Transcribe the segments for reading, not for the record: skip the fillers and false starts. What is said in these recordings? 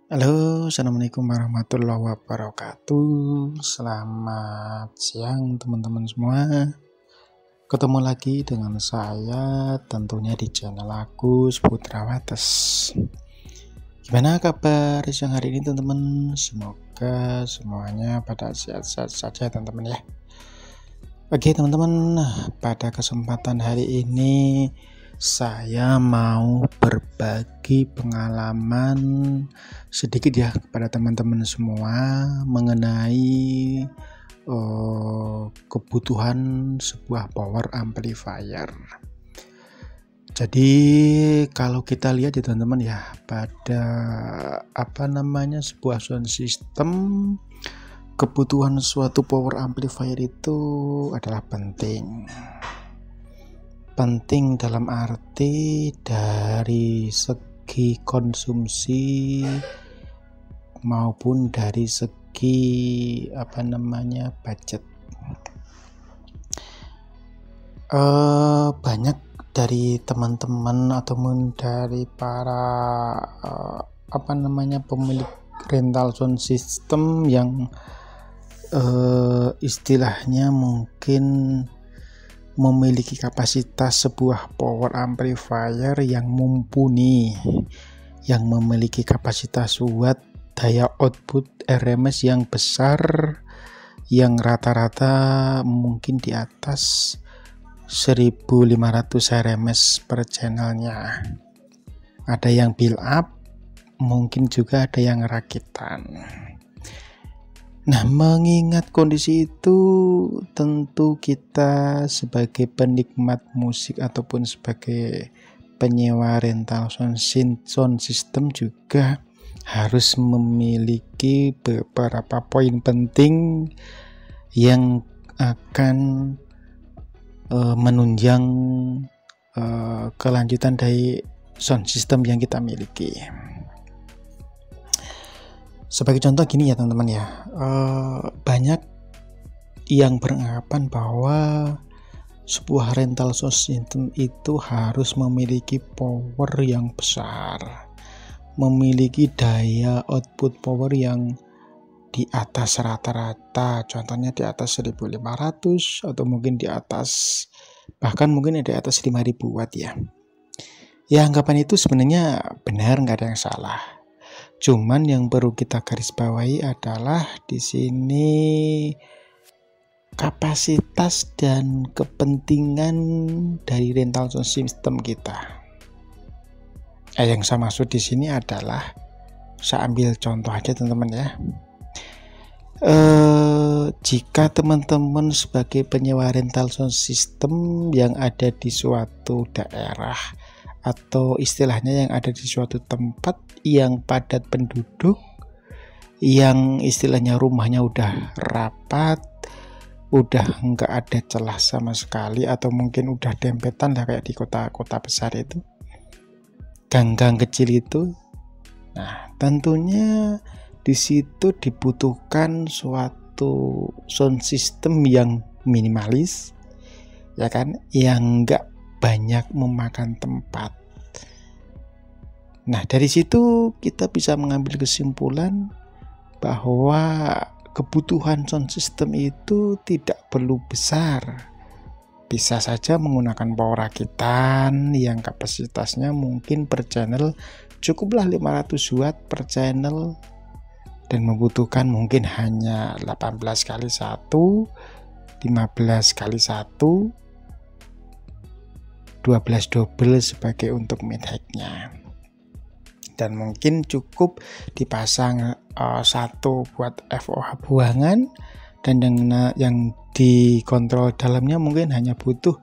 Halo, assalamualaikum warahmatullahi wabarakatuh. Selamat siang teman-teman semua. Ketemu lagi dengan saya tentunya di channel Agus Putra Wates. Gimana kabar siang hari ini teman-teman? Semoga semuanya pada sehat-sehat saja teman-teman ya. Oke teman-teman, pada kesempatan hari ini saya mau berbagi pengalaman sedikit ya kepada teman-teman semua mengenai kebutuhan sebuah power amplifier. Jadi kalau kita lihat ya teman-teman ya, pada sebuah sound system, kebutuhan suatu power amplifier itu adalah penting dalam arti dari segi konsumsi maupun dari segi budget. Banyak dari teman-teman ataupun dari para pemilik rental sound system yang istilahnya mungkin memiliki kapasitas sebuah power amplifier yang mumpuni, yang memiliki kapasitas watt daya output RMS yang besar, yang rata-rata mungkin di atas 1500 RMS per channelnya. Ada yang build up, mungkin juga ada yang rakitan. Nah, mengingat kondisi itu, tentu kita sebagai penikmat musik ataupun sebagai penyewa rental sound system juga harus memiliki beberapa poin penting yang akan menunjang kelanjutan dari sound system yang kita miliki. Sebagai contoh gini ya teman-teman ya, banyak yang beranggapan bahwa sebuah rental sound system itu harus memiliki power yang besar, memiliki daya output power yang di atas rata-rata, contohnya di atas 1500 atau mungkin di atas, bahkan mungkin di atas 5000 watt ya. Ya, anggapan itu sebenarnya benar, nggak ada yang salah. Cuman yang perlu kita garis bawahi adalah di sini kapasitas dan kepentingan dari rental sound system kita. Yang saya maksud di sini adalah, saya ambil contoh aja teman-teman ya. Jika teman-teman sebagai penyewa rental sound system yang ada di suatu daerah atau istilahnya yang ada di suatu tempat yang padat penduduk, yang istilahnya rumahnya udah rapat, udah nggak ada celah sama sekali, atau mungkin udah dempetan lah kayak di kota-kota besar itu, gang-gang kecil itu. Nah, tentunya di situ dibutuhkan suatu sound system yang minimalis, ya kan, yang nggak banyak memakan tempat. Nah, dari situ kita bisa mengambil kesimpulan bahwa kebutuhan sound system itu tidak perlu besar. Bisa saja menggunakan power rakitan yang kapasitasnya mungkin per channel cukuplah 500 watt per channel dan membutuhkan mungkin hanya 18 kali 1, 15 kali 1, 12 double sebagai untuk mid high-nya, dan mungkin cukup dipasang satu buat FOH buangan, dan yang dikontrol dalamnya mungkin hanya butuh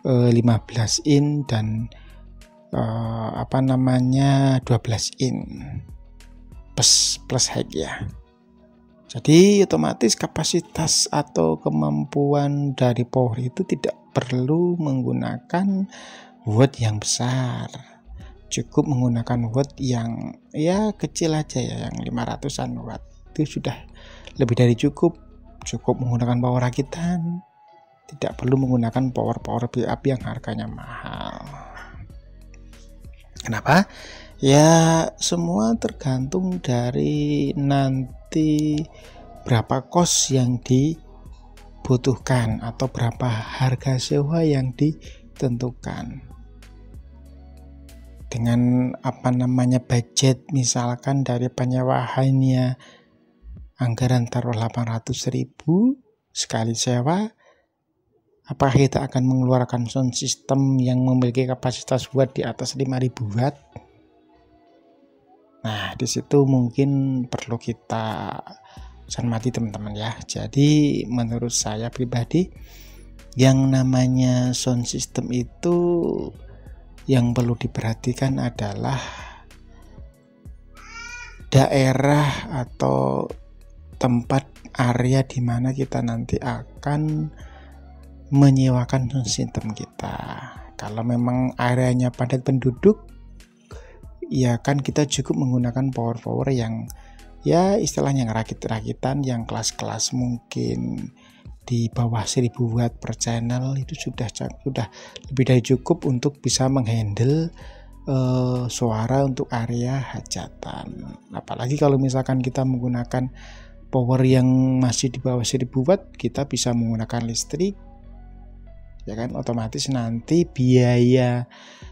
15 in dan 12 in plus high ya. Jadi otomatis kapasitas atau kemampuan dari power itu tidak perlu menggunakan watt yang besar, cukup menggunakan watt yang ya kecil aja ya, yang 500-an watt itu sudah lebih dari cukup menggunakan power rakitan, tidak perlu menggunakan power build up yang harganya mahal. Kenapa? Ya, semua tergantung dari nanti berapa kos yang dibutuhkan atau berapa harga sewa yang ditentukan. Dengan budget misalkan dari penyewaannya anggaran taruh 800.000 sekali sewa, apakah kita akan mengeluarkan sound system yang memiliki kapasitas watt di atas 5.000 watt? Nah, di situ mungkin perlu kita cermati teman-teman ya. Jadi menurut saya pribadi, yang namanya sound system itu yang perlu diperhatikan adalah daerah atau tempat area di mana kita nanti akan menyewakan sound system kita. Kalau memang areanya padat penduduk, ya kan kita cukup menggunakan power yang ya istilahnya rakit-rakitan yang kelas-kelas mungkin di bawah 1000 watt per channel, itu sudah lebih dari cukup untuk bisa menghandle suara untuk area hajatan. Apalagi kalau misalkan kita menggunakan power yang masih di bawah 1000 watt, kita bisa menggunakan listrik, ya kan, otomatis nanti biaya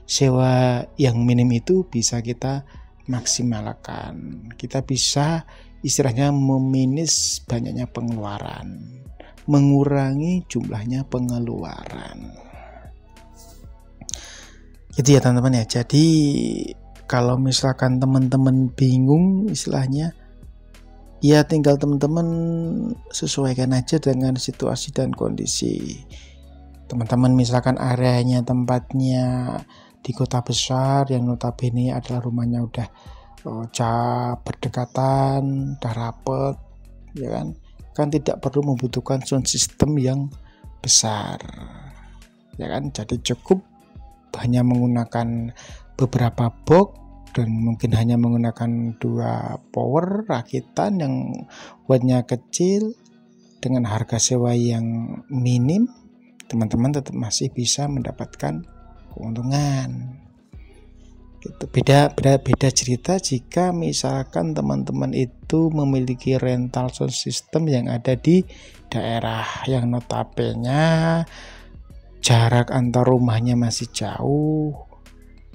sewa yang minim itu bisa kita maksimalkan. Kita bisa istilahnya meminus banyaknya pengeluaran, mengurangi jumlahnya pengeluaran. Itu ya teman-teman ya. Jadi kalau misalkan teman-teman bingung istilahnya, ya tinggal teman-teman sesuaikan aja dengan situasi dan kondisi. Teman-teman misalkan areanya tempatnya di kota besar yang notabene adalah rumahnya udah berdekatan, udah rapet, ya kan tidak perlu membutuhkan sound system yang besar, ya kan. Jadi cukup hanya menggunakan beberapa box dan mungkin hanya menggunakan 2 power rakitan yang wattnya kecil dengan harga sewa yang minim, teman-teman tetap masih bisa mendapatkan keuntungan. Gitu. Beda cerita jika misalkan teman-teman itu memiliki rental sound system yang ada di daerah yang notabene jarak antar rumahnya masih jauh,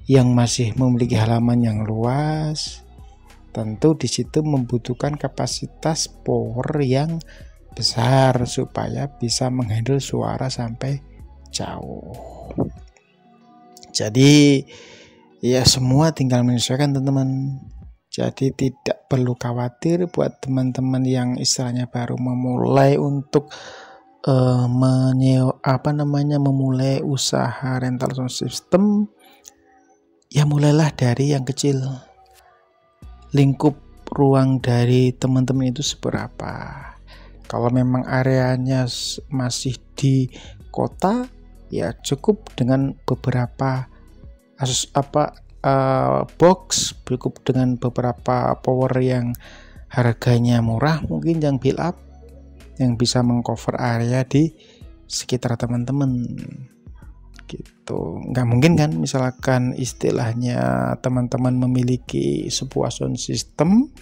yang masih memiliki halaman yang luas. Tentu di situ membutuhkan kapasitas power yang besar supaya bisa menghandle suara sampai jauh. Jadi ya semua tinggal menyesuaikan teman-teman. Jadi tidak perlu khawatir buat teman-teman yang istilahnya baru memulai untuk memulai usaha rental sound system. Ya mulailah dari yang kecil. Lingkup ruang dari teman-teman itu seberapa? Kalau memang areanya masih di kota, ya cukup dengan beberapa box, cukup dengan beberapa power yang harganya murah, mungkin yang build up, yang bisa mengcover area di sekitar teman-teman. Gitu. Nggak mungkin kan misalkan istilahnya teman-teman memiliki sebuah sound system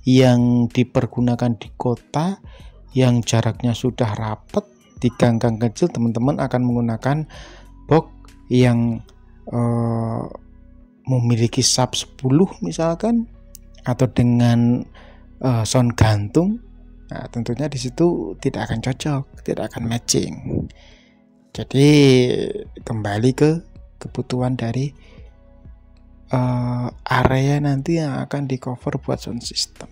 yang dipergunakan di kota, yang jaraknya sudah rapat di gang-gang kecil, teman-teman akan menggunakan box yang memiliki sub 10 misalkan, atau dengan sound gantung. Nah, tentunya di situ tidak akan cocok, tidak akan matching. Jadi kembali ke kebutuhan dari area nanti yang akan di cover buat sound system.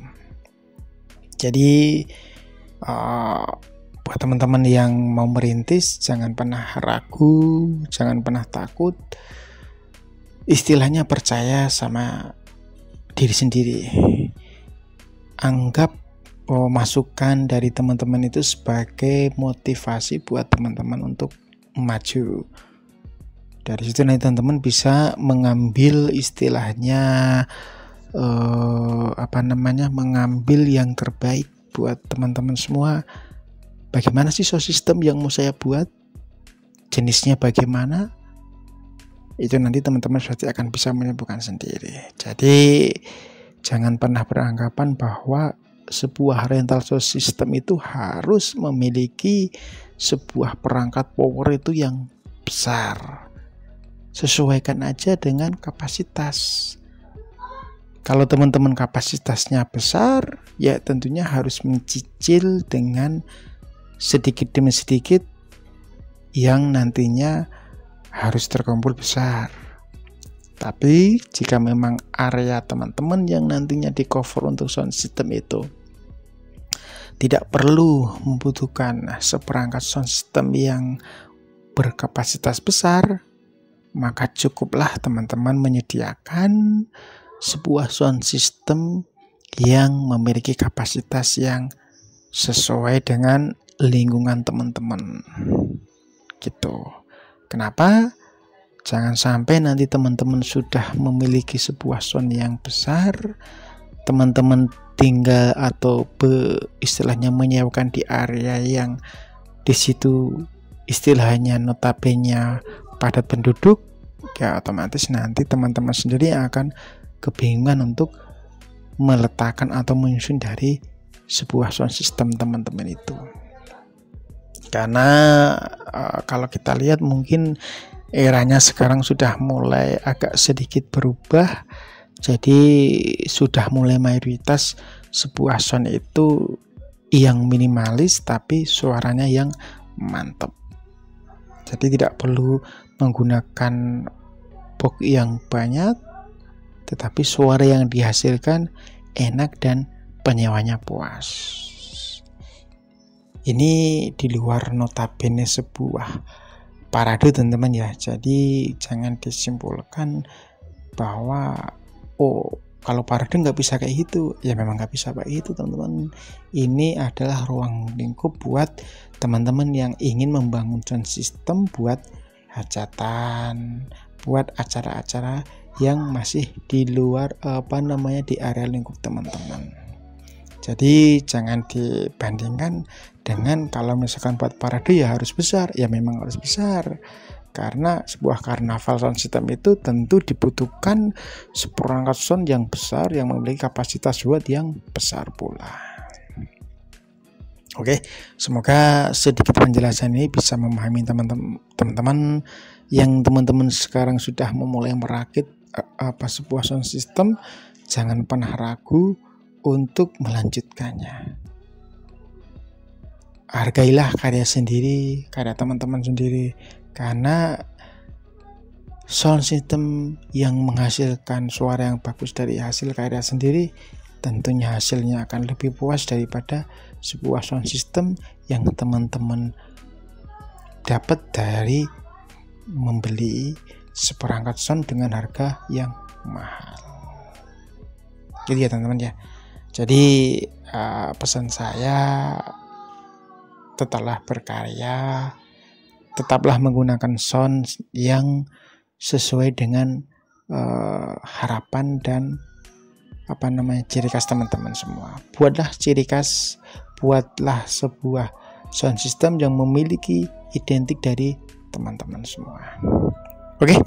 Jadi buat teman-teman yang mau merintis, jangan pernah ragu, jangan pernah takut. Istilahnya percaya sama diri sendiri. Anggap masukan dari teman-teman itu sebagai motivasi buat teman-teman untuk maju. Dari situ nanti teman-teman bisa mengambil istilahnya mengambil yang terbaik buat teman-teman semua. Bagaimana sih sound system yang mau saya buat? Jenisnya bagaimana? itu nanti teman-teman pasti akan bisa menyimpulkan sendiri. Jadi jangan pernah beranggapan bahwa sebuah rental sound system itu harus memiliki sebuah perangkat power itu yang besar. Sesuaikan aja dengan kapasitas. Kalau teman-teman kapasitasnya besar, ya tentunya harus mencicil dengan sedikit demi sedikit yang nantinya harus terkumpul besar. Tapi jika memang area teman-teman yang nantinya di cover untuk sound system itu tidak perlu membutuhkan seperangkat sound system yang berkapasitas besar, maka cukuplah teman-teman menyediakan sebuah sound system yang memiliki kapasitas yang sesuai dengan lingkungan teman-teman. Gitu. Kenapa? Jangan sampai nanti teman-teman sudah memiliki sebuah sound yang besar, teman-teman tinggal atau istilahnya menyewakan di area yang di situ istilahnya notabene padat penduduk, ya otomatis nanti teman-teman sendiri yang akan kebingungan untuk meletakkan atau menyusun dari sebuah sound system teman-teman itu. Karena kalau kita lihat mungkin eranya sekarang sudah mulai agak sedikit berubah, jadi sudah mulai mayoritas sebuah sound itu yang minimalis tapi suaranya yang mantap. Jadi tidak perlu menggunakan box yang banyak, tetapi suara yang dihasilkan enak dan penyewanya puas. Ini di luar notabene sebuah parade teman-teman ya. Jadi jangan disimpulkan bahwa kalau parade nggak bisa kayak gitu. Ya memang nggak bisa kayak itu teman-teman. Ini adalah ruang lingkup buat teman-teman yang ingin membangun sound system buat hajatan, buat acara-acara yang masih di luar di area lingkup teman-teman. Jadi jangan dibandingkan dengan kalau misalkan buat parade ya harus besar. Ya memang harus besar, karena sebuah karnaval sound system itu tentu dibutuhkan seperangkat sound yang besar yang memiliki kapasitas buat yang besar pula. Oke, semoga sedikit penjelasan ini bisa memahami teman-teman yang teman-teman sekarang sudah memulai merakit sebuah sound system. Jangan pernah ragu untuk melanjutkannya. Hargailah karya sendiri, karya teman-teman sendiri, karena sound system yang menghasilkan suara yang bagus dari hasil karya sendiri, tentunya hasilnya akan lebih puas daripada sebuah sound system yang teman-teman dapat dari membeli seperangkat sound dengan harga yang mahal. Gitu ya teman-teman ya. Jadi pesan saya, tetaplah berkarya, tetaplah menggunakan sound yang sesuai dengan harapan dan ciri khas teman-teman semua. Buatlah ciri khas, buatlah sebuah sound system yang memiliki identik dari teman-teman semua. Oke,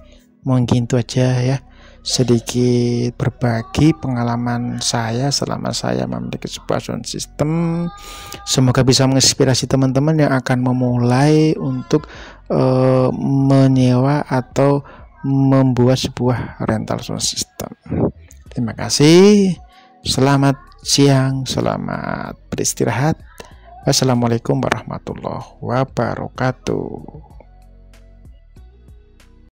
mungkin itu aja ya, sedikit berbagi pengalaman saya selama saya memiliki sebuah sound system. Semoga bisa menginspirasi teman-teman yang akan memulai untuk menyewa atau membuat sebuah rental sound system. Terima kasih. Selamat siang, selamat beristirahat. Wassalamualaikum warahmatullahi wabarakatuh.